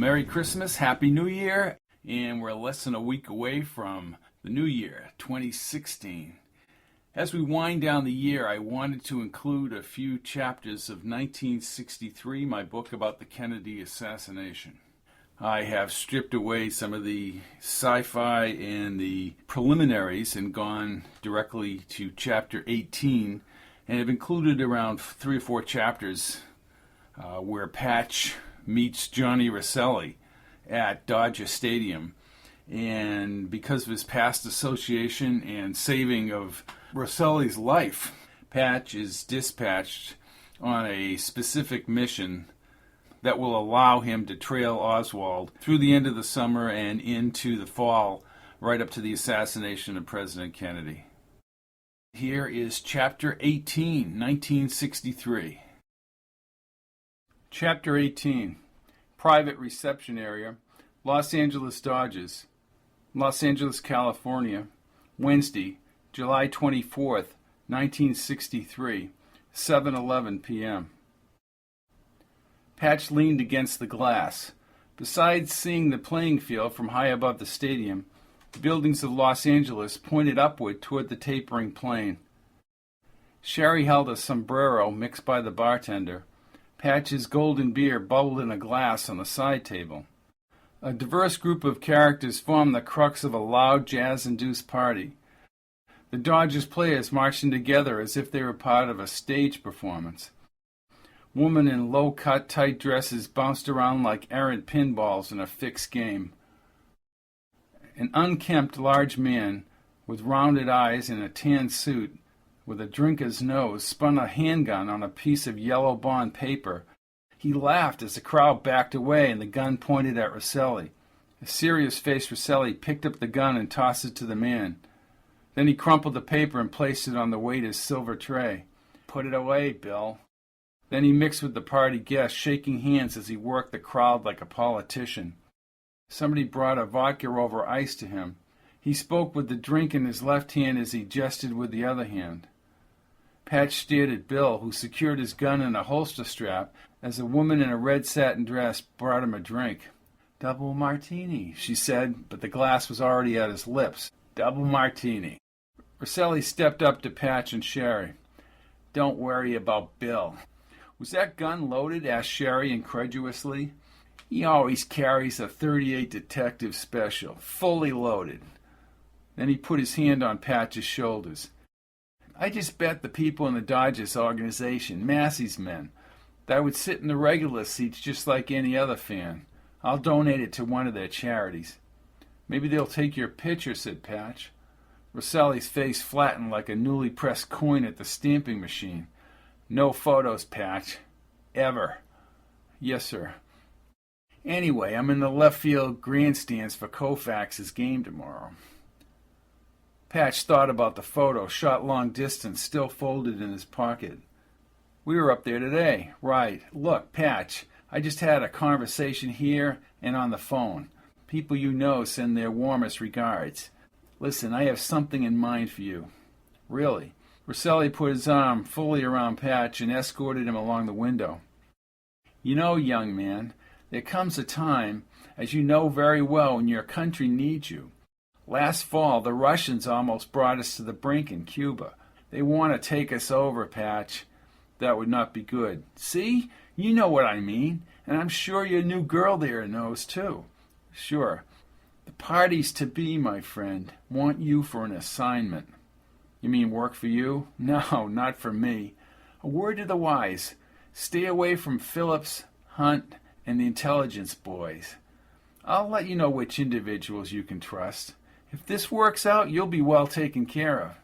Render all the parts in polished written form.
Merry Christmas, Happy New Year, and we're less than a week away from the new year, 2016. As we wind down the year, I wanted to include a few chapters of 1963, my book about the Kennedy assassination. I have stripped away some of the sci-fi and the preliminaries and gone directly to chapter 18, and have included around 3 or 4 chapters where Patch meets Johnny Roselli at Dodger Stadium. And because of his past association and saving of Roselli's life, Patch is dispatched on a specific mission that will allow him to trail Oswald through the end of the summer and into the fall, right up to the assassination of President Kennedy. Here is Chapter 18, 1963. Chapter 18, Private Reception Area, Los Angeles Dodgers, Los Angeles, California, Wednesday, July 24th, 1963, 7:11 p.m. Patch leaned against the glass. Besides seeing the playing field from high above the stadium, the buildings of Los Angeles pointed upward toward the tapering plain. Shari held a sombrero mixed by the bartender. Patch's golden beer bubbled in a glass on the side table. A diverse group of characters formed the crux of a loud jazz-induced party. The Dodgers players marching together as if they were part of a stage performance. Women in low-cut, tight dresses bounced around like errant pinballs in a fixed game. An unkempt large man with rounded eyes and a tan suit with a drinker's nose spun a handgun on a piece of yellow bond paper. He laughed as the crowd backed away and the gun pointed at Roselli. A serious-faced Roselli picked up the gun and tossed it to the man. Then he crumpled the paper and placed it on the waiter's silver tray. "Put it away, Bill." Then he mixed with the party guests, shaking hands as he worked the crowd like a politician. Somebody brought a vodka over ice to him. He spoke with the drink in his left hand as he gestured with the other hand. Patch stared at Bill, who secured his gun in a holster strap, as a woman in a red satin dress brought him a drink. "Double martini," she said, but the glass was already at his lips. "Double martini." Roselli stepped up to Patch and Shari. "Don't worry about Bill." "Was that gun loaded?" asked Shari incredulously. "He always carries a .38 Detective Special, fully loaded." Then he put his hand on Patch's shoulders. "I just bet the people in the Dodgers organization, Massey's men, that I would sit in the regular seats just like any other fan. I'll donate it to one of their charities." "Maybe they'll take your picture," said Patch. Roselli's face flattened like a newly pressed coin at the stamping machine. "No photos, Patch. Ever." "Yes, sir." "Anyway, I'm in the left field grandstands for Koufax's game tomorrow." Patch thought about the photo, shot long distance, still folded in his pocket. "We were up there today." "Right. Look, Patch, I just had a conversation here and on the phone. People you know send their warmest regards. Listen, I have something in mind for you." "Really?" Roselli put his arm fully around Patch and escorted him along the window. "You know, young man, there comes a time, as you know very well, when your country needs you. Last fall, the Russians almost brought us to the brink in Cuba. They want to take us over, Patch. That would not be good. See? You know what I mean, and I'm sure your new girl there knows, too." "Sure. The parties to be, my friend, want you for an assignment." "You mean work for you?" "No, not for me. A word to the wise. Stay away from Phillips, Hunt, and the intelligence boys. I'll let you know which individuals you can trust. If this works out, you'll be well taken care of."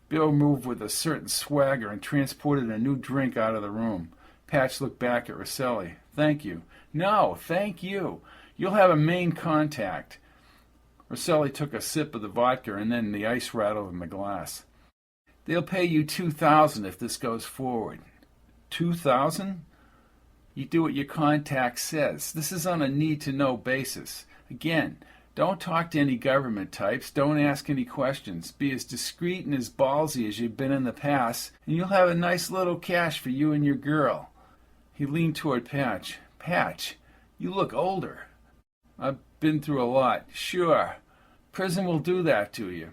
Bill moved with a certain swagger and transported a new drink out of the room. Patch looked back at Roselli. "Thank you." "No, thank you. You'll have a main contact." Roselli took a sip of the vodka and then the ice rattled in the glass. "They'll pay you $2,000 if this goes forward." $2,000? You do what your contact says. This is on a need-to-know basis. Again, don't talk to any government types. Don't ask any questions. Be as discreet and as ballsy as you've been in the past, and you'll have a nice little cash for you and your girl. He leaned toward Patch. "Patch, You look older. I've been through a lot. Sure. Prison will do that to you.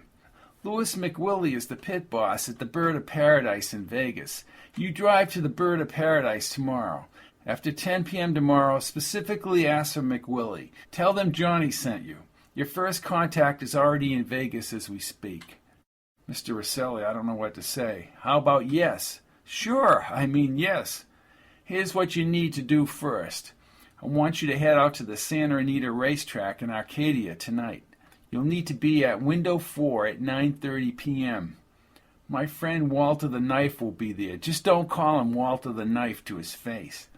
Lewis McWillie is the pit boss at the Bird of Paradise in Vegas. You drive to the Bird of Paradise tomorrow. After 10 p.m. tomorrow, specifically ask for McWillie. Tell them Johnny sent you. Your first contact is already in Vegas as we speak. Mr. Roselli, I don't know what to say. How about yes? Sure, yes. Here's what you need to do first. I want you to head out to the Santa Anita racetrack in Arcadia tonight. You'll need to be at window 4 at 9:30 p.m. My friend Walter the Knife will be there. Just don't call him Walter the Knife to his face.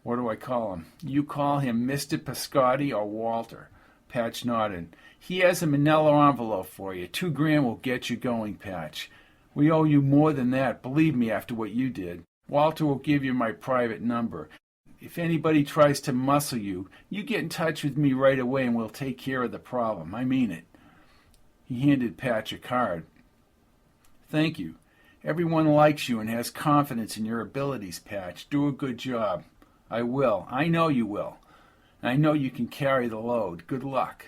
What do I call him? You call him Mr. Piscotti or Walter. Patch nodded. He has a manila envelope for you. $2,000 will get you going, Patch. We owe you more than that, believe me, after what you did. Walter will give you my private number. If anybody tries to muscle you, you get in touch with me right away and we'll take care of the problem. I mean it. He handed Patch a card. Thank you. Everyone likes you and has confidence in your abilities, Patch. Do a good job. I will. I know you will. I know you can carry the load. Good luck.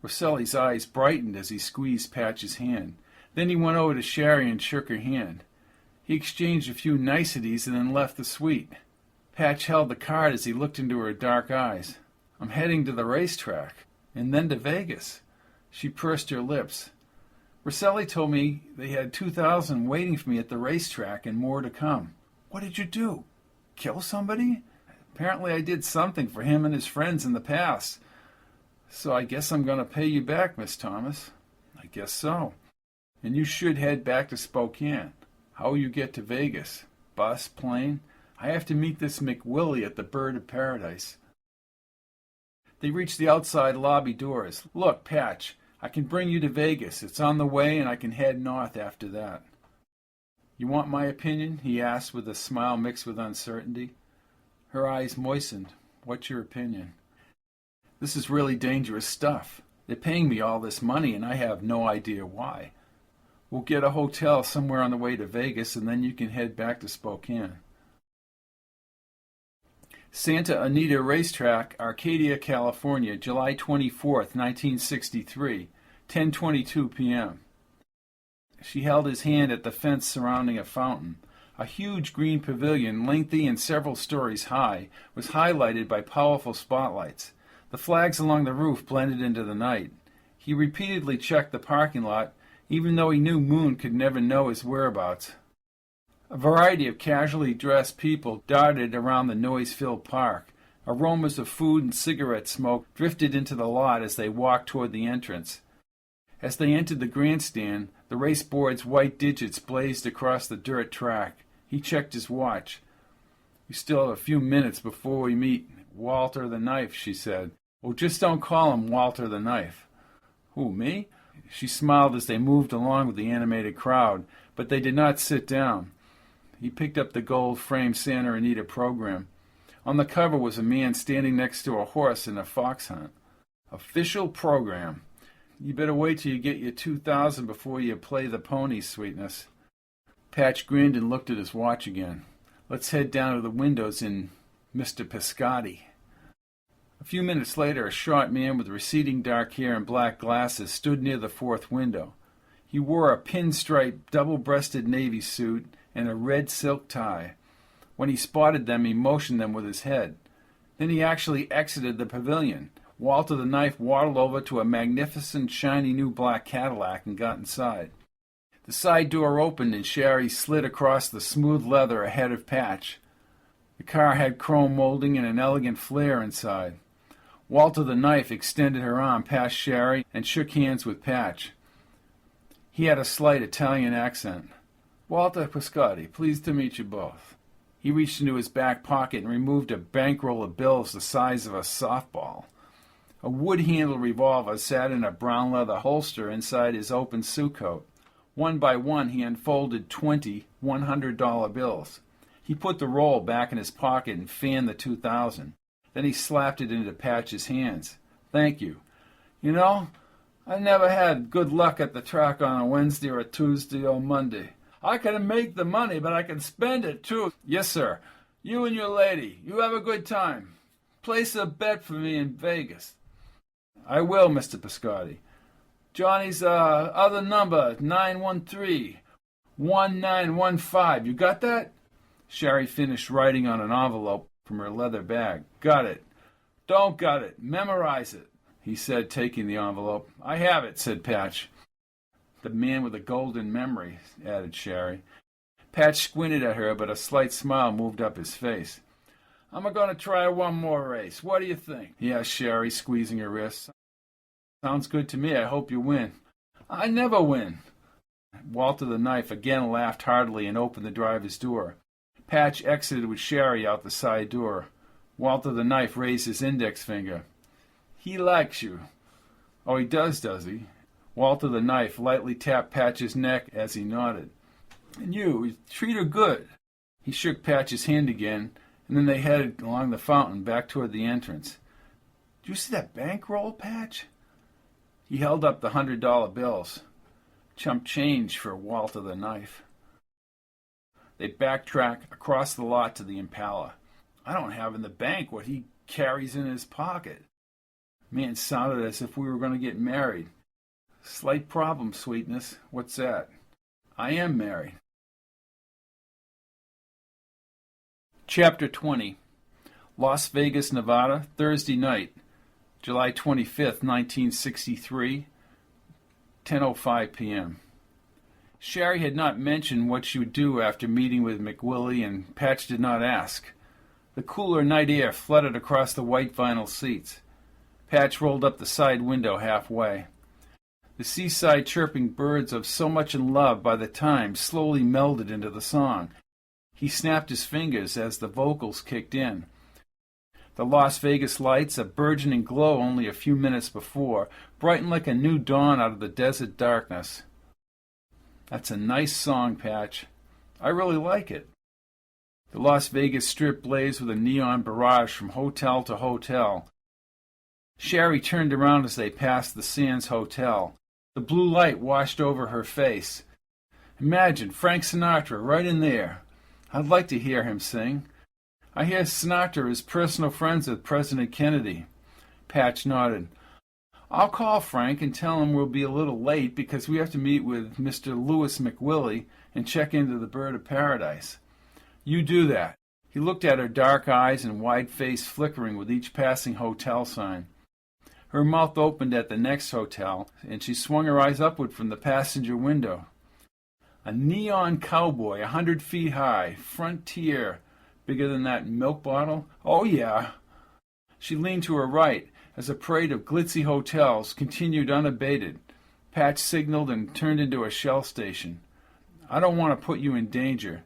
Roselli's eyes brightened as he squeezed Patch's hand. Then he went over to Shari and shook her hand. He exchanged a few niceties and then left the suite. Patch held the card as he looked into her dark eyes. I'm heading to the racetrack, and then to Vegas. She pursed her lips. Roselli told me they had 2,000 waiting for me at the racetrack and more to come. What did you do? Kill somebody? Apparently I did something for him and his friends in the past. So I guess I'm going to pay you back, Miss Thomas. I guess so. And you should head back to Spokane. How will you get to Vegas? Bus? Plane? I have to meet this McWillie at the Bird of Paradise. They reached the outside lobby doors. Look, Patch, I can bring you to Vegas. It's on the way and I can head north after that. You want my opinion? He asked with a smile mixed with uncertainty. Her eyes moistened. What's your opinion? This is really dangerous stuff. They're paying me all this money and I have no idea why. We'll get a hotel somewhere on the way to Vegas and then you can head back to Spokane. Santa Anita Racetrack, Arcadia, California, July 24th, 1963, 10:22 p.m. She held his hand at the fence surrounding a fountain. A huge green pavilion, lengthy and several stories high, was highlighted by powerful spotlights. The flags along the roof blended into the night. He repeatedly checked the parking lot, even though he knew Moon could never know his whereabouts. A variety of casually dressed people darted around the noise-filled park. Aromas of food and cigarette smoke drifted into the lot as they walked toward the entrance. As they entered the grandstand, the race board's white digits blazed across the dirt track. He checked his watch. We still have a few minutes before we meet Walter the Knife, she said. Well, just don't call him Walter the Knife. Who, me? She smiled as they moved along with the animated crowd, but they did not sit down. He picked up the gold-framed Santa Anita program. On the cover was a man standing next to a horse in a fox hunt. Official program. You better wait till you get your 2,000 before you play the pony, sweetness. Patch grinned and looked at his watch again. Let's head down to the windows in Mr. Piscotti. A few minutes later, a short man with receding dark hair and black glasses stood near the fourth window. He wore a pinstripe, double-breasted navy suit and a red silk tie. When he spotted them, he motioned them with his head. Then he actually exited the pavilion. Walter the Knife waddled over to a magnificent, shiny new black Cadillac and got inside. The side door opened and Shari slid across the smooth leather ahead of Patch. The car had chrome molding and an elegant flare inside. Walter the Knife extended her arm past Shari and shook hands with Patch. He had a slight Italian accent. Walter Piscotti, pleased to meet you both. He reached into his back pocket and removed a bankroll of bills the size of a softball. A wood-handled revolver sat in a brown leather holster inside his open suit coat. One by one, he unfolded 20 $100 bills. He put the roll back in his pocket and fanned the 2,000. Then he slapped it into Patch's hands. Thank you. You know, I never had good luck at the track on a Wednesday or a Tuesday or Monday. I can make the money, but I can spend it too. Yes, sir. You and your lady, you have a good time. Place a bet for me in Vegas. I will, Mr. Piscotti. Johnny's other number, 913-1915. You got that? Shari finished writing on an envelope from her leather bag. Got it. Don't got it. Memorize it, he said, taking the envelope. I have it, said Patch. The man with a golden memory, added Shari. Patch squinted at her, but a slight smile moved up his face. I'm going to try one more race. What do you think? He asked Shari, squeezing her wrist. Sounds good to me. I hope you win. I never win. Walter the Knife again laughed heartily and opened the driver's door. Patch exited with Shari out the side door. Walter the Knife raised his index finger. He likes you. Oh, he does he? Walter the Knife lightly tapped Patch's neck as he nodded. And you treat her good. He shook Patch's hand again, and then they headed along the fountain back toward the entrance. Did you see that bankroll, Patch? He held up the $100 bills. Chump change for Walter the Knife. They backtracked across the lot to the Impala. I don't have in the bank what he carries in his pocket. Man sounded as if we were going to get married. Slight problem, sweetness. What's that? I am married. Chapter 20. Las Vegas, Nevada, Thursday night, July 25th, 1963, 10:05 p.m. Shari had not mentioned what she would do after meeting with McWillie, and Patch did not ask. The cooler night air flooded across the white vinyl seats. Patch rolled up the side window halfway. The seaside chirping birds of So Much in Love by the Time slowly melded into the song. He snapped his fingers as the vocals kicked in. The Las Vegas lights, a burgeoning glow only a few minutes before, brightened like a new dawn out of the desert darkness. That's a nice song, Patch. I really like it. The Las Vegas Strip blazed with a neon barrage from hotel to hotel. Shari turned around as they passed the Sands Hotel. The blue light washed over her face. Imagine Frank Sinatra right in there. I'd like to hear him sing. I hear Sinatra is personal friends with President Kennedy. Patch nodded. I'll call Frank and tell him we'll be a little late because we have to meet with Mr. Lewis McWillie and check into the Bird of Paradise. You do that. He looked at her dark eyes and wide face flickering with each passing hotel sign. Her mouth opened at the next hotel, and she swung her eyes upward from the passenger window. A neon cowboy, 100 feet high, frontier, bigger than that milk bottle? Oh, yeah. She leaned to her right as a parade of glitzy hotels continued unabated. Patch signaled and turned into a shell station. I don't want to put you in danger.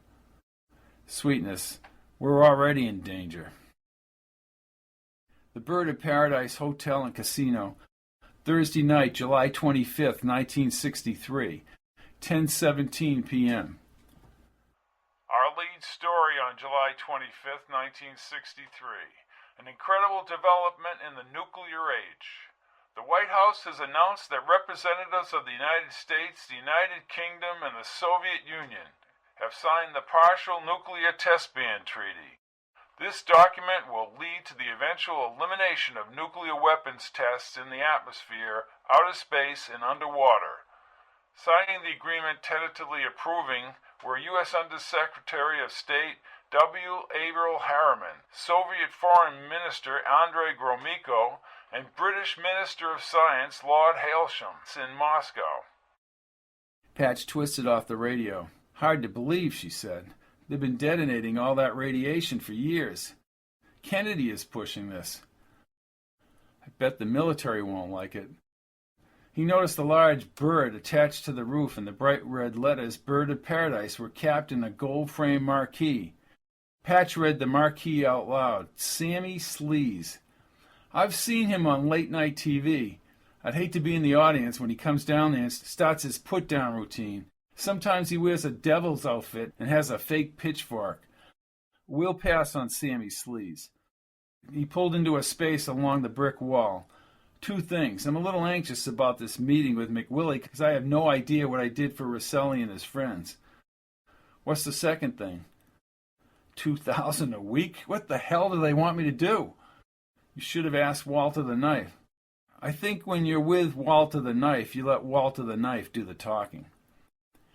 Sweetness, we're already in danger. The Bird of Paradise Hotel and Casino, Thursday night, July 25th, 1963, 10:17 p.m. Our lead story on July 25th, 1963. An incredible development in the nuclear age. The White House has announced that representatives of the United States, the United Kingdom, and the Soviet Union have signed the Partial Nuclear Test Ban Treaty. This document will lead to the eventual elimination of nuclear weapons tests in the atmosphere, outer space, and underwater. Signing the agreement tentatively approving were U.S. Undersecretary of State W. Averell Harriman, Soviet Foreign Minister Andrei Gromyko, and British Minister of Science Lord Hailsham in Moscow. Patch twisted off the radio. Hard to believe, she said. They've been detonating all that radiation for years. Kennedy is pushing this. I bet the military won't like it. He noticed a large bird attached to the roof, and the bright red letters Bird of Paradise were capped in a gold-frame marquee. Patch read the marquee out loud. Sammy Sleaze. I've seen him on late-night TV. I'd hate to be in the audience when he comes down there and starts his put-down routine. Sometimes he wears a devil's outfit and has a fake pitchfork. We'll pass on Sammy Sleaze. He pulled into a space along the brick wall. Two things. I'm a little anxious about this meeting with McWillie because I have no idea what I did for Roselli and his friends. What's the second thing? $2,000 a week? What the hell do they want me to do? You should have asked Walter the Knife. I think when you're with Walter the Knife, you let Walter the Knife do the talking.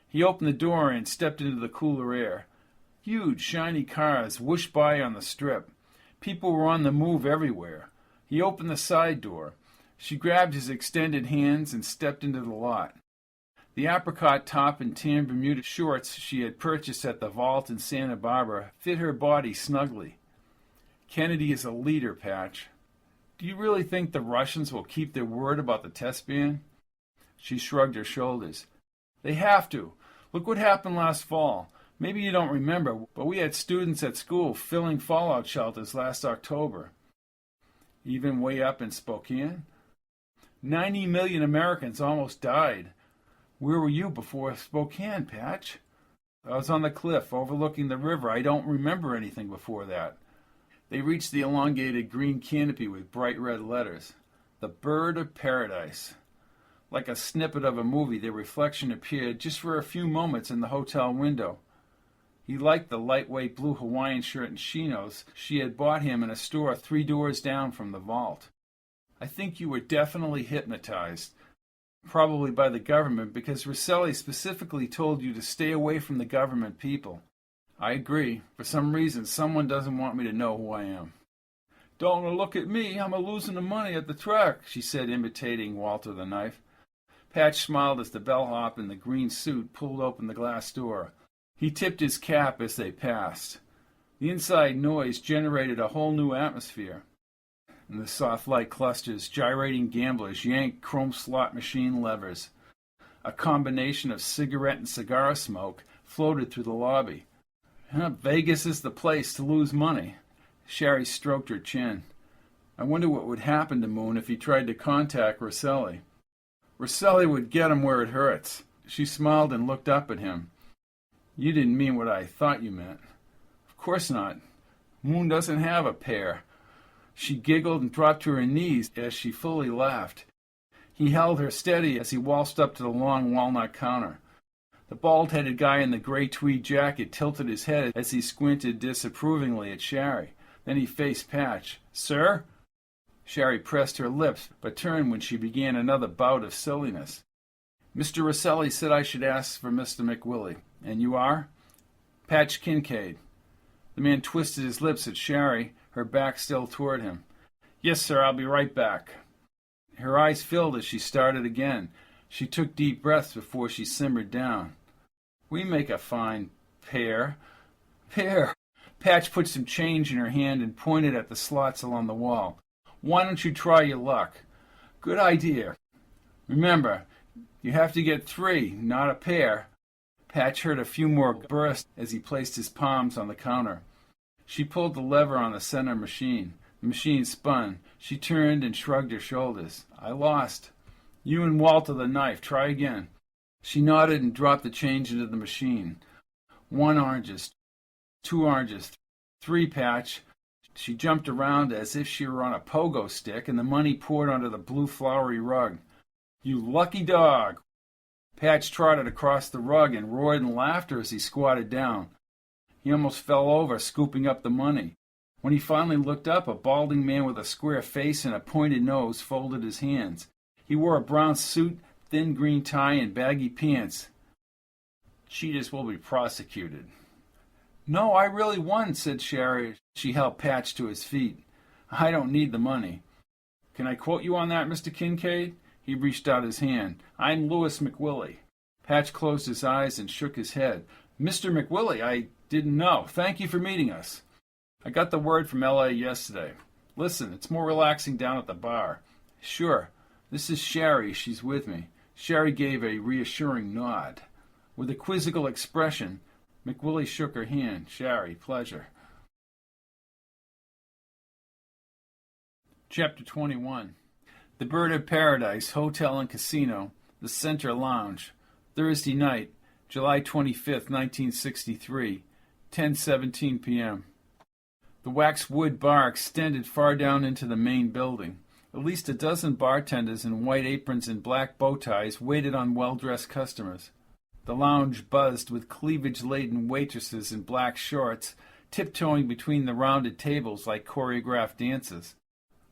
He opened the door and stepped into the cooler air. Huge, shiny cars whooshed by on the strip. People were on the move everywhere. He opened the side door. She grabbed his extended hands and stepped into the lot. The apricot top and tan Bermuda shorts she had purchased at the Vault in Santa Barbara fit her body snugly. Kennedy is a leader, Patch. Do you really think the Russians will keep their word about the test ban? She shrugged her shoulders. They have to. Look what happened last fall. Maybe you don't remember, but we had students at school filling fallout shelters last October. Even way up in Spokane? 90 million Americans almost died. Where were you before Spokane, Patch? I was on the cliff overlooking the river. I don't remember anything before that. They reached the elongated green canopy with bright red letters. The Bird of Paradise. Like a snippet of a movie, their reflection appeared just for a few moments in the hotel window. He liked the lightweight blue Hawaiian shirt and chinos she had bought him in a store 3 doors down from the Vault. I think you were definitely hypnotized. Probably by the government, because Roselli specifically told you to stay away from the government people. I agree. For some reason, someone doesn't want me to know who I am. Don't look at me. I'm a-losing the money at the track, she said, imitating Walter the Knife. Patch smiled as the bellhop in the green suit pulled open the glass door. He tipped his cap as they passed. The inside noise generated a whole new atmosphere. In the soft light clusters, gyrating gamblers yanked chrome slot machine levers. A combination of cigarette and cigar smoke floated through the lobby. Vegas is the place to lose money. Shari stroked her chin. I wonder what would happen to Moon if he tried to contact Roselli. Roselli would get him where it hurts. She smiled and looked up at him. You didn't mean what I thought you meant. Of course not. Moon doesn't have a pair. She giggled and dropped to her knees as she fully laughed. He held her steady as he waltzed up to the long walnut counter. The bald-headed guy in the gray tweed jacket tilted his head as he squinted disapprovingly at Shari. Then he faced Patch. Sir? Shari pressed her lips, but turned when she began another bout of silliness. Mr. Roselli said I should ask for Mr. McWillie. And you are? Patch Kincaid. The man twisted his lips at Shari, her back still toward him. Yes, sir, I'll be right back. Her eyes filled as she started again. She took deep breaths before she simmered down. We make a fine pair. Pair! Patch put some change in her hand and pointed at the slots along the wall. Why don't you try your luck? Good idea. Remember, you have to get 3, not a pair. Patch heard a few more bursts as he placed his palms on the counter. She pulled the lever on the center machine. The machine spun. She turned and shrugged her shoulders. I lost. You and Walter the Knife. Try again. She nodded and dropped the change into the machine. 1 oranges, 2 oranges, 3 Patch. She jumped around as if she were on a pogo stick, and the money poured onto the blue flowery rug. You lucky dog! Patch trotted across the rug and roared in laughter as he squatted down. He almost fell over, scooping up the money. When he finally looked up, a balding man with a square face and a pointed nose folded his hands. He wore a brown suit, thin green tie, and baggy pants. Cheaters will be prosecuted. No, I really won, said Shari. She helped Patch to his feet. I don't need the money. Can I quote you on that, Mr. Kincaid? He reached out his hand. I'm Louis McWillie. Patch closed his eyes and shook his head. Mr. McWillie, I didn't know. Thank you for meeting us. I got the word from L.A. yesterday. Listen, it's more relaxing down at the bar. Sure. This is Shari. She's with me. Shari gave a reassuring nod. With a quizzical expression, McWillie shook her hand. Shari, pleasure. Chapter 21. The Bird of Paradise Hotel and Casino, the Center Lounge, Thursday night, July 25th, 1963, 10:17 p.m. The waxwood bar extended far down into the main building. At least a dozen bartenders in white aprons and black bow ties waited on well-dressed customers. The lounge buzzed with cleavage-laden waitresses in black shorts, tiptoeing between the rounded tables like choreographed dances.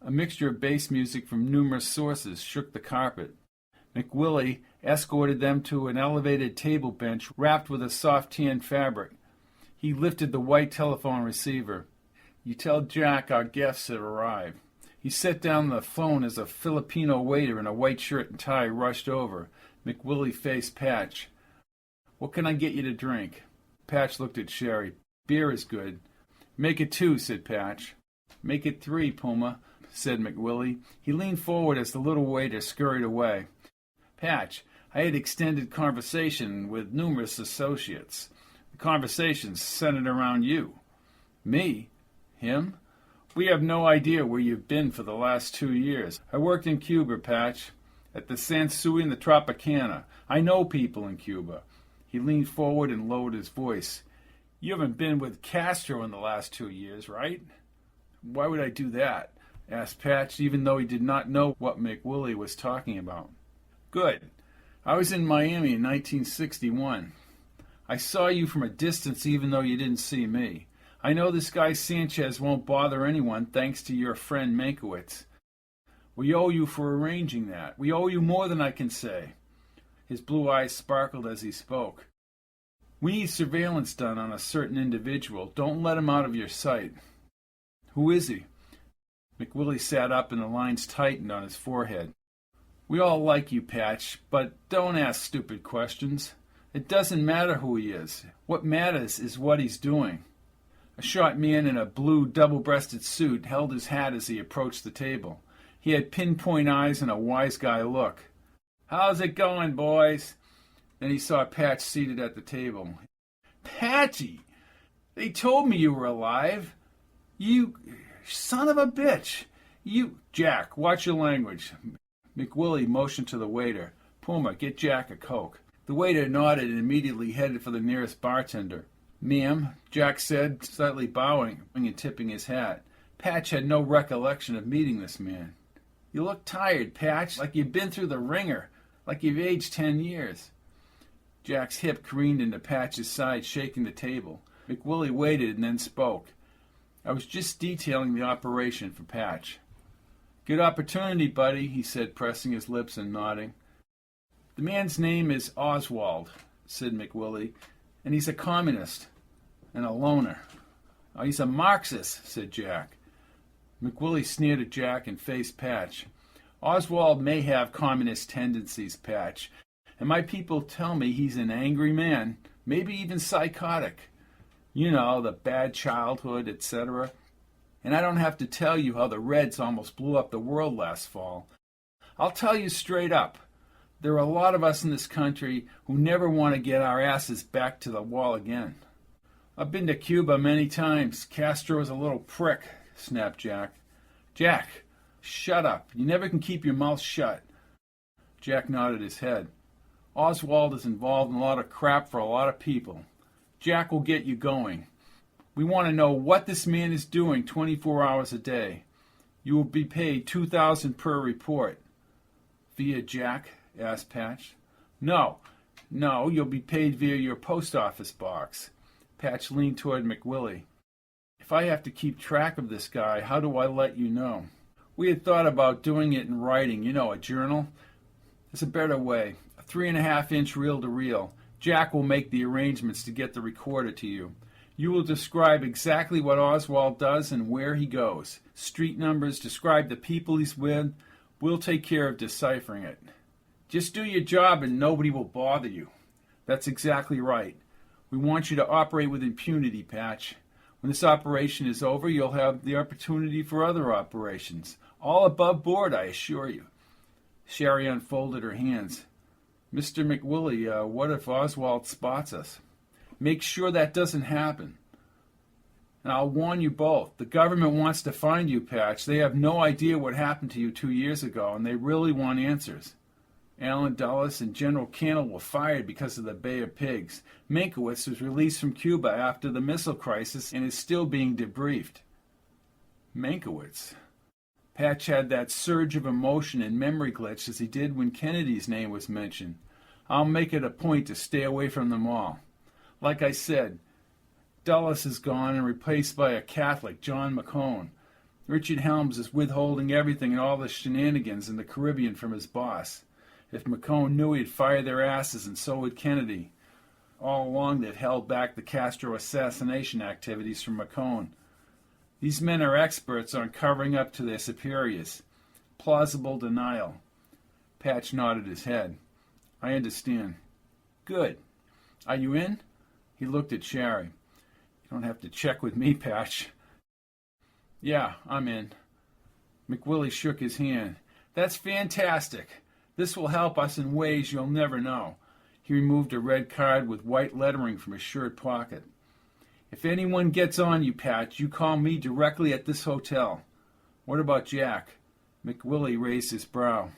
A mixture of bass music from numerous sources shook the carpet. McWillie escorted them to an elevated table bench wrapped with a soft tan fabric. He lifted the white telephone receiver. "You tell Jack our guests have arrived." He set down the phone as a Filipino waiter in a white shirt and tie rushed over. McWillie faced Patch. "What can I get you to drink?" Patch looked at Shari. "Beer is good." "Make it 2, said Patch. "Make it 3, Puma," said McWillie. He leaned forward as the little waiter scurried away. "Patch, I had extended conversation with numerous associates. The conversations centered around you." "Me? Him? We have no idea where you've been for the last 2 years. I worked in Cuba, Patch, at the Sansui and the Tropicana. I know people in Cuba." He leaned forward and lowered his voice. "You haven't been with Castro in the last 2 years, right?" "Why would I do that?" asked Patch, even though he did not know what McWillie was talking about. "Good. I was in Miami in 1961. I saw you from a distance even though you didn't see me. I know this guy Sanchez won't bother anyone thanks to your friend Mankiewicz. We owe you for arranging that. We owe you more than I can say." His blue eyes sparkled as he spoke. "We need surveillance done on a certain individual. Don't let him out of your sight." "Who is he?" McWillie sat up and the lines tightened on his forehead. "We all like you, Patch, but don't ask stupid questions. It doesn't matter who he is. What matters is what he's doing." A short man in a blue double-breasted suit held his hat as he approached the table. He had pinpoint eyes and a wise guy look. "How's it going, boys?" Then he saw Patch seated at the table. "Patchy! They told me you were alive. You son of a bitch! You—" "Jack, watch your language." McWillie motioned to the waiter. "Puma, get Jack a Coke." The waiter nodded and immediately headed for the nearest bartender. "Ma'am," Jack said, slightly bowing and tipping his hat. Patch had no recollection of meeting this man. "You look tired, Patch, like you've been through the ringer, like you've aged 10 years. Jack's hip careened into Patch's side, shaking the table. McWillie waited and then spoke. "I was just detailing the operation for Patch." "Good opportunity, buddy," he said, pressing his lips and nodding. "The man's name is Oswald," said McWillie, "and he's a communist and a loner." "Oh, he's a Marxist," said Jack. McWillie sneered at Jack and faced Patch. "Oswald may have communist tendencies, Patch, and my people tell me he's an angry man, maybe even psychotic. You know, the bad childhood, etc. And I don't have to tell you how the Reds almost blew up the world last fall. I'll tell you straight up, there are a lot of us in this country who never want to get our asses back to the wall again." "I've been to Cuba many times. Castro's a little prick," snapped Jack. "Jack, shut up. You never can keep your mouth shut." Jack nodded his head. "Oswald is involved in a lot of crap for a lot of people. Jack will get you going. We want to know what this man is doing 24 hours a day. You will be paid $2,000 per report." "Via Jack?" asked Patch. No, you'll be paid via your post office box." Patch leaned toward McWillie. "If I have to keep track of this guy, how do I let you know?" "We had thought about doing it in writing, a journal. There's a better way. A 3.5-inch reel-to-reel. Jack will make the arrangements to get the recorder to you. You will describe exactly what Oswald does and where he goes. Street numbers, describe the people he's with. We'll take care of deciphering it. Just do your job and nobody will bother you." "That's exactly right. We want you to operate with impunity, Patch. When this operation is over, you'll have the opportunity for other operations. All above board, I assure you." Shari unfolded her hands. "Mr. McWillie, what if Oswald spots us?" "Make sure that doesn't happen. And I'll warn you both. The government wants to find you, Patch. They have no idea what happened to you 2 years ago, and they really want answers. Allen Dulles and General Cannell were fired because of the Bay of Pigs. Mankiewicz was released from Cuba after the missile crisis and is still being debriefed." Mankiewicz. Patch had that surge of emotion and memory glitch as he did when Kennedy's name was mentioned. "I'll make it a point to stay away from them all. Like I said, Dulles is gone and replaced by a Catholic, John McCone. Richard Helms is withholding everything and all the shenanigans in the Caribbean from his boss. If McCone knew he'd fire their asses, and so would Kennedy. All along they've held back the Castro assassination activities from McCone. These men are experts on covering up to their superiors. Plausible denial. Patch nodded his head. I understand. Good. Are you in? He looked at Shari. You don't have to check with me, Patch. Yeah, I'm in. McWillie shook his hand. That's fantastic. This will help us in ways you'll never know. He removed a red card with white lettering from his shirt pocket. If anyone gets on you, Patch, you call me directly at this hotel. What about Jack? McWillie raised his brow.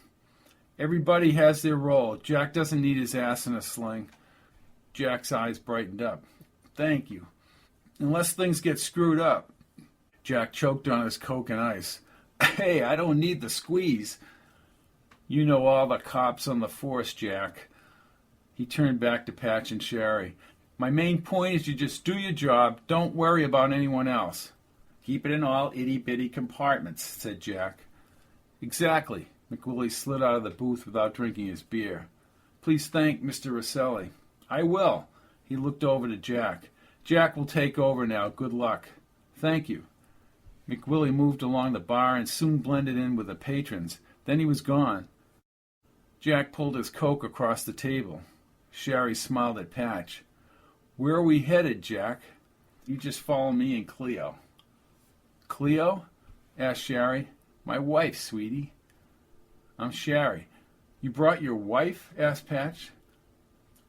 Everybody has their role. Jack doesn't need his ass in a sling. Jack's eyes brightened up. Thank you. Unless things get screwed up. Jack choked on his Coke and ice. Hey, I don't need the squeeze. You know all the cops on the force, Jack. He turned back to Patch and Shari. My main point is you just do your job. Don't worry about anyone else. Keep it in all itty-bitty compartments, said Jack. Exactly. McWillie slid out of the booth without drinking his beer. Please thank Mr. Roselli. I will. He looked over to Jack. Jack will take over now. Good luck. Thank you. McWillie moved along the bar and soon blended in with the patrons. Then he was gone. Jack pulled his Coke across the table. Shari smiled at Patch. Where are we headed, Jack? You just follow me and Cleo. Cleo? Asked Shari. My wife, sweetie. I'm Shari. You brought your wife? Asked Patch.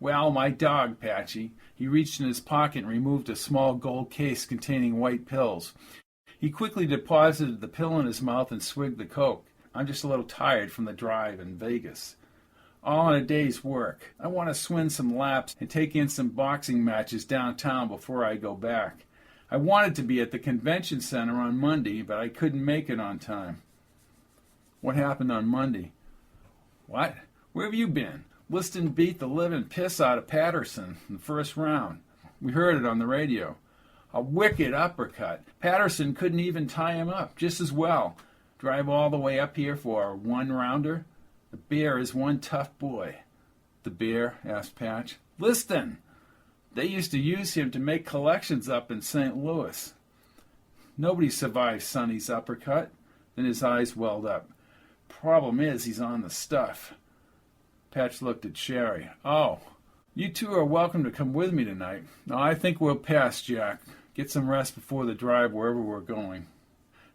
Well, my dog, Patchy. He reached in his pocket and removed a small gold case containing white pills. He quickly deposited the pill in his mouth and swigged the Coke. I'm just a little tired from the drive in Vegas. All in a day's work. I want to swing some laps and take in some boxing matches downtown before I go back. I wanted to be at the convention center on Monday, but I couldn't make it on time. What happened on Monday? What? Where have you been? Liston beat the living piss out of Patterson in the first round. We heard it on the radio. A wicked uppercut. Patterson couldn't even tie him up just as well. Drive all the way up here for a one-rounder? The bear is one tough boy. The bear? Asked Patch. Liston! They used to use him to make collections up in St. Louis. Nobody survived Sonny's uppercut. Then his eyes welled up. Problem is, he's on the stuff. Patch looked at Shari. Oh, you two are welcome to come with me tonight. No, I think we'll pass, Jack. Get some rest before the drive wherever we're going.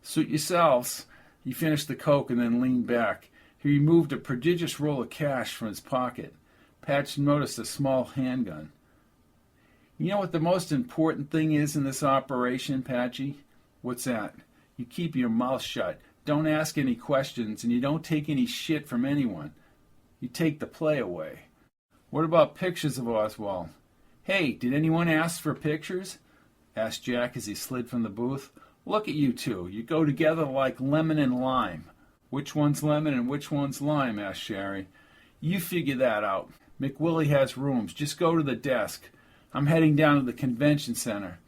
Suit yourselves. He finished the Coke and then leaned back. He removed a prodigious roll of cash from his pocket. Patch noticed a small handgun. You know what the most important thing is in this operation, Patchy? What's that? You keep your mouth shut. Don't ask any questions, and you don't take any shit from anyone. You take the play away. What about pictures of Oswald? Hey, did anyone ask for pictures? Asked Jack as he slid from the booth. Look at you two. You go together like lemon and lime. Which one's lemon and which one's lime? Asked Shari. You figure that out. McWillie has rooms. Just go to the desk. I'm heading down to the convention center.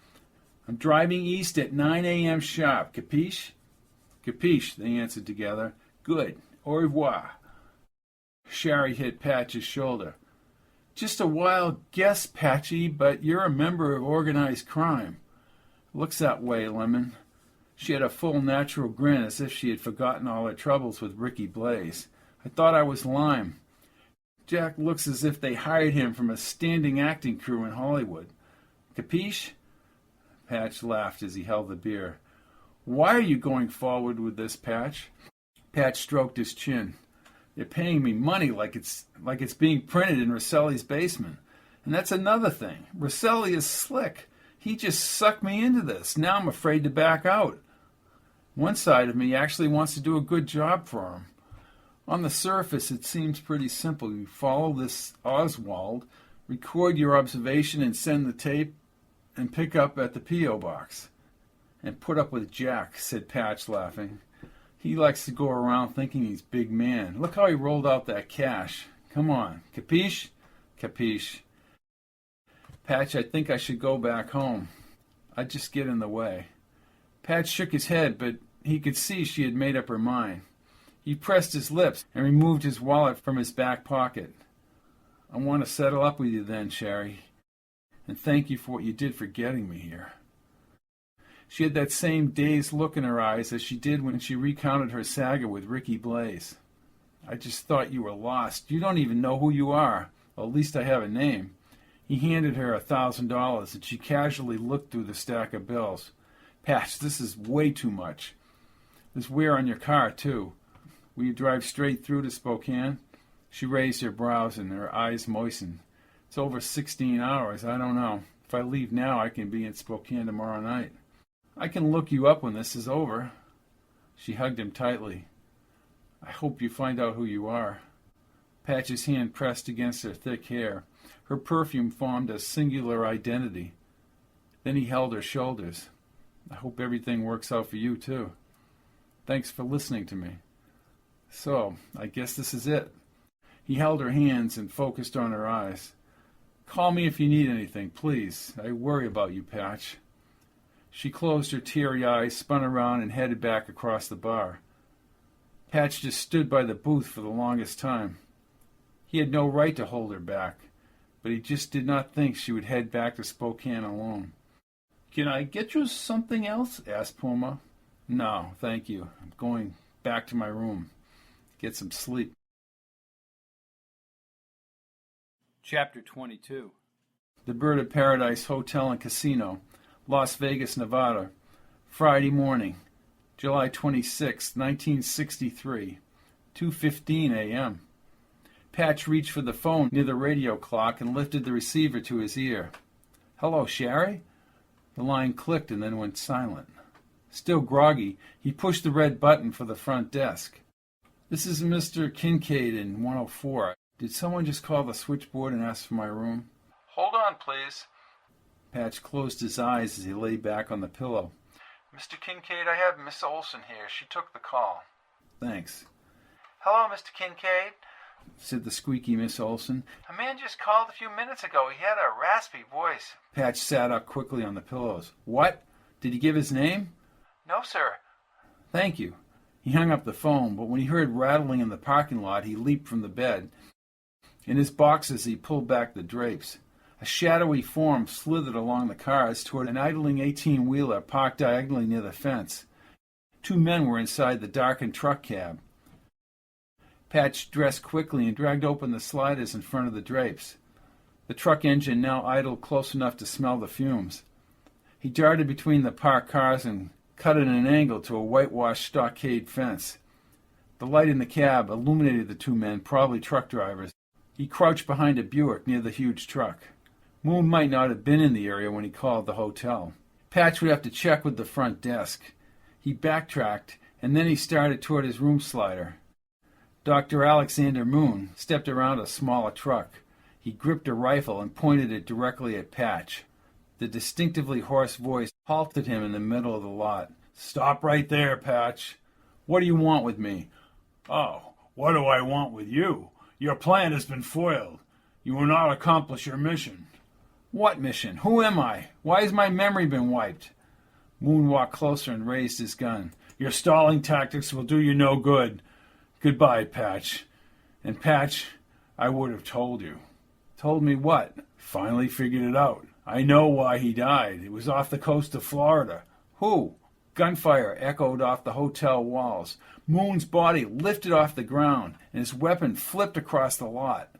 I'm driving east at 9 a.m. sharp. Capiche? Capiche, they answered together. Good. Au revoir. Shari hit Patch's shoulder. Just a wild guess, Patchy, but you're a member of organized crime. Looks that way, Lemon. She had a full natural grin as if she had forgotten all her troubles with Ricky Blaze. I thought I was Lime. Jack looks as if they hired him from a standing acting crew in Hollywood. Capiche? Patch laughed as he held the beer. Why are you going forward with this, Patch? Patch stroked his chin. They're paying me money like it's being printed in Roselli's basement. And that's another thing. Roselli is slick. He just sucked me into this. Now I'm afraid to back out. One side of me actually wants to do a good job for him. On the surface, it seems pretty simple. You follow this Oswald, record your observation and send the tape, and pick up at the P.O. box. And put up with Jack, said Patch, laughing. He likes to go around thinking he's big man. Look how he rolled out that cash. Come on. Capiche? Capiche. Patch, I think I should go back home. I'd just get in the way. Patch shook his head, but He could see she had made up her mind. He pressed his lips and removed his wallet from his back pocket. I want to settle up with you then, Shari, and thank you for what you did for getting me here. She had that same dazed look in her eyes as she did when she recounted her saga with Ricky Blaze. I just thought you were lost. You don't even know who you are. Well, at least I have a name. He handed her $1,000, and she casually looked through the stack of bills. Patch, this is way too much. There's wear on your car, too. Will you drive straight through to Spokane? She raised her brows and her eyes moistened. It's over 16 hours. I don't know. If I leave now, I can be in Spokane tomorrow night. I can look you up when this is over. She hugged him tightly. I hope you find out who you are. Patch's hand pressed against her thick hair. Her perfume formed a singular identity. Then he held her shoulders. I hope everything works out for you, too. Thanks for listening to me. So, I guess this is it. He held her hands and focused on her eyes. Call me if you need anything, please. I worry about you, Patch. She closed her teary eyes, spun around, and headed back across the bar. Patch just stood by the booth for the longest time. He had no right to hold her back, but he just did not think she would head back to Spokane alone. Can I get you something else? Asked Puma. No, thank you. I'm going back to my room. Get some sleep. Chapter 22. The Bird of Paradise Hotel and Casino, Las Vegas, Nevada, Friday morning, July 26, 1963, 2:15 a.m. Patch reached for the phone near the radio clock and lifted the receiver to his ear. Hello, Shari? The line clicked and then went silent. Still groggy, he pushed the red button for the front desk. This is Mr. Kincaid in 104. Did someone just call the switchboard and ask for my room? Hold on, please. Patch closed his eyes as he lay back on the pillow. Mr. Kincaid, I have Miss Olson here. She took the call. Thanks. Hello, Mr. Kincaid, said the squeaky Miss Olson. A man just called a few minutes ago. He had a raspy voice. Patch sat up quickly on the pillows. What? Did he give his name? No, sir. Thank you. He hung up the phone, but when he heard rattling in the parking lot, he leaped from the bed. In his boxes, he pulled back the drapes. A shadowy form slithered along the cars toward an idling 18-wheeler parked diagonally near the fence. Two men were inside the darkened truck cab. Patch dressed quickly and dragged open the sliders in front of the drapes. The truck engine now idled close enough to smell the fumes. He darted between the parked cars and cut at an angle to a whitewashed stockade fence. The light in the cab illuminated the two men, probably truck drivers. He crouched behind a Buick near the huge truck. Moon might not have been in the area when he called the hotel. Patch would have to check with the front desk. He backtracked, and then he started toward his room slider. Dr. Alexander Moon stepped around a smaller truck. He gripped a rifle and pointed it directly at Patch. The distinctively hoarse voice halted him in the middle of the lot. Stop right there, Patch. What do you want with me? Oh, what do I want with you? Your plan has been foiled. You will not accomplish your mission. What mission? Who am I? Why has my memory been wiped? Moon walked closer and raised his gun. Your stalling tactics will do you no good. Goodbye, Patch. And Patch, I would have told you. Told me what? Finally figured it out. I know why he died. It was off the coast of Florida. Who? Gunfire echoed off the hotel walls. Moon's body lifted off the ground, and his weapon flipped across the lot.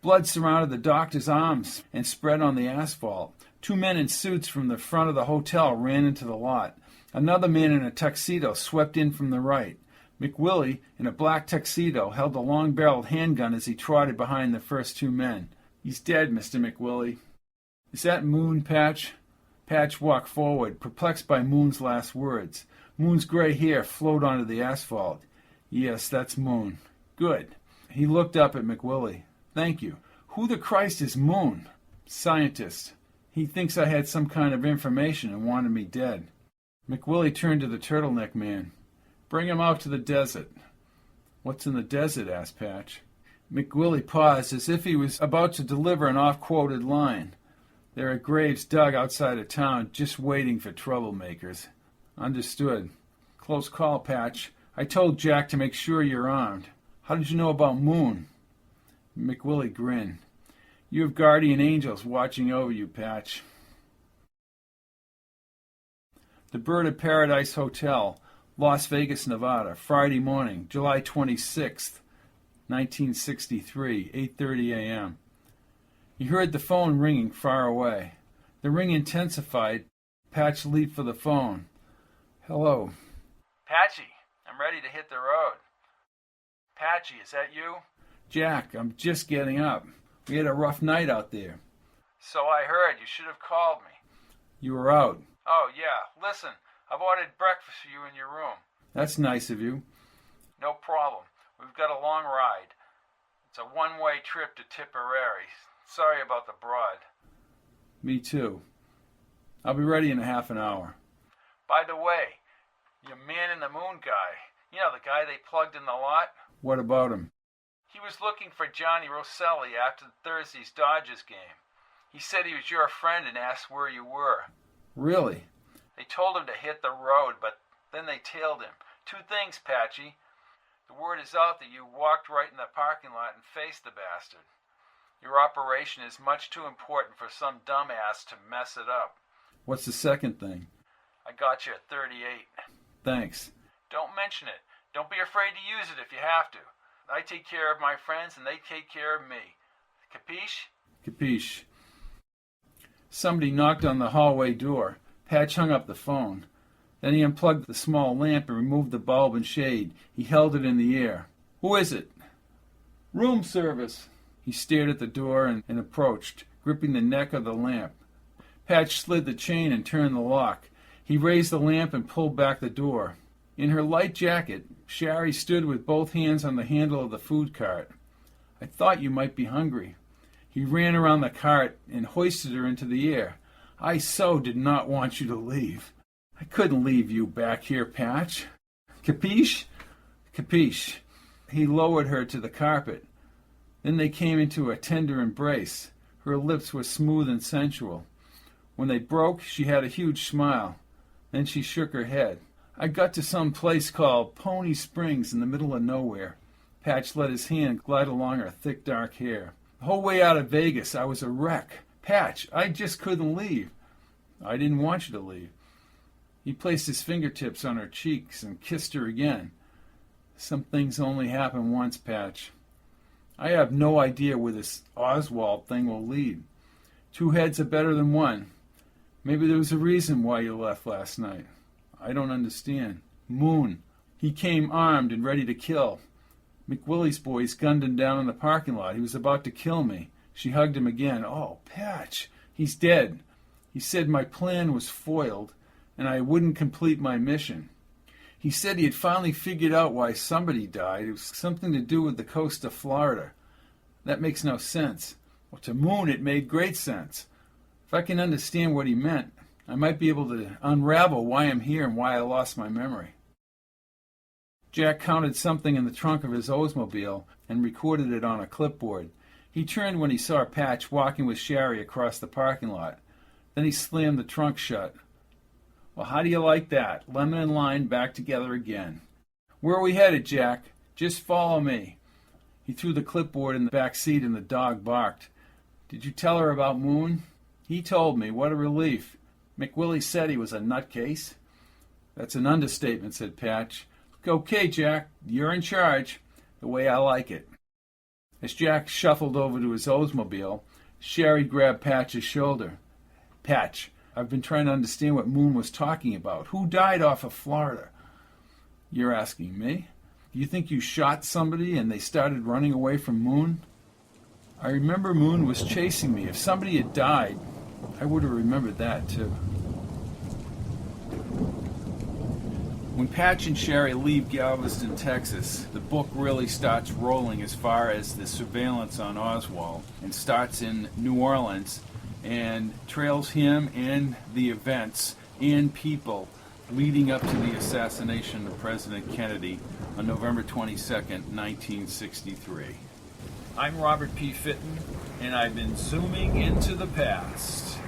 Blood surrounded the doctor's arms and spread on the asphalt. Two men in suits from the front of the hotel ran into the lot. Another man in a tuxedo swept in from the right. McWillie, in a black tuxedo, held a long-barreled handgun as he trotted behind the first two men. He's dead, Mr. McWillie. Is that Moon, Patch? Patch walked forward, perplexed by Moon's last words. Moon's gray hair flowed onto the asphalt. Yes, that's Moon. Good. He looked up at McWillie. Thank you. Who the Christ is Moon? Scientist. He thinks I had some kind of information and wanted me dead. McWillie turned to the turtleneck man. Bring him out to the desert. What's in the desert? Asked Patch. McWillie paused as if he was about to deliver an off-quoted line. There are graves dug outside of town just waiting for troublemakers. Understood. Close call, Patch. I told Jack to make sure you're armed. How did you know about Moon? McWillie grinned. You have guardian angels watching over you, Patch. The Bird of Paradise Hotel, Las Vegas, Nevada, Friday morning, July 26th, 1963, 8:30 a.m. He heard the phone ringing far away. The ring intensified. Patch leaped for the phone. Hello. Patchy, I'm ready to hit the road. Patchy, is that you? Jack, I'm just getting up. We had a rough night out there. So I heard. You should have called me. You were out. Oh, yeah. Listen, I've ordered breakfast for you in your room. That's nice of you. No problem. We've got a long ride. It's a one-way trip to Tipperary. Sorry about the broad. Me too. I'll be ready in a half an hour. By the way, your man in the moon guy, you know, the guy they plugged in the lot? What about him? He was looking for Johnny Roselli after Thursday's Dodgers game. He said he was your friend and asked where you were. Really? They told him to hit the road, but then they tailed him. Two things, Patchy. The word is out that you walked right in the parking lot and faced the bastard. Your operation is much too important for some dumbass to mess it up. What's the second thing? I got you at 38. Thanks. Don't mention it. Don't be afraid to use it if you have to. I take care of my friends and they take care of me. Capiche? Capiche. Somebody knocked on the hallway door. Patch hung up the phone. Then he unplugged the small lamp and removed the bulb and shade. He held it in the air. Who is it? Room service. He stared at the door and approached, gripping the neck of the lamp. Patch slid the chain and turned the lock. He raised the lamp and pulled back the door. In her light jacket, Shari stood with both hands on the handle of the food cart. I thought you might be hungry. He ran around the cart and hoisted her into the air. I so did not want you to leave. I couldn't leave you back here, Patch. Capiche? Capiche. He lowered her to the carpet. Then they came into a tender embrace. Her lips were smooth and sensual. When they broke, she had a huge smile. Then she shook her head. I got to some place called Pony Springs in the middle of nowhere. Patch let his hand glide along her thick, dark hair. The whole way out of Vegas, I was a wreck. Patch, I just couldn't leave. I didn't want you to leave. He placed his fingertips on her cheeks and kissed her again. Some things only happen once, Patch. I have no idea where this Oswald thing will lead. Two heads are better than one. Maybe there was a reason why you left last night. I don't understand. Moon. He came armed and ready to kill. McWillie's boys gunned him down in the parking lot. He was about to kill me. She hugged him again. Oh, Patch. He's dead. He said my plan was foiled and I wouldn't complete my mission. He said he had finally figured out why somebody died. It was something to do with the coast of Florida. That makes no sense. Well, to Moon, it made great sense. If I can understand what he meant, I might be able to unravel why I'm here and why I lost my memory. Jack counted something in the trunk of his Oldsmobile and recorded it on a clipboard. He turned when he saw Patch walking with Shari across the parking lot. Then he slammed the trunk shut. Well, how do you like that? Lemon and Lime back together again. Where are we headed, Jack? Just follow me. He threw the clipboard in the back seat and the dog barked. Did you tell her about Moon? He told me. What a relief. McWillie said he was a nutcase. That's an understatement, said Patch. Okay, Jack, you're in charge, the way I like it. As Jack shuffled over to his Oldsmobile, Shari grabbed Patch's shoulder. Patch, I've been trying to understand what Moon was talking about. Who died off of Florida? You're asking me? Do you think you shot somebody and they started running away from Moon? I remember Moon was chasing me. If somebody had died, I would have remembered that too. When Patch and Shari leave Galveston, Texas, the book really starts rolling as far as the surveillance on Oswald, and starts in New Orleans and trails him and the events and people leading up to the assassination of President Kennedy on November 22nd, 1963. I'm Robert P. Fitton, and I've been zooming into the past.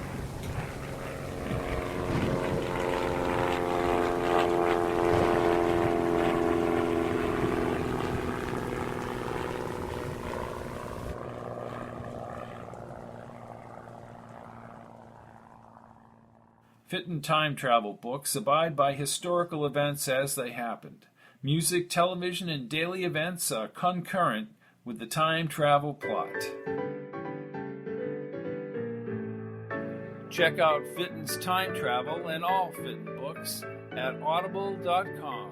Fitton time travel books abide by historical events as they happened. Music, television, and daily events are concurrent with the time travel plot. Check out Fitton's Time Travel and all Fitton books at audible.com.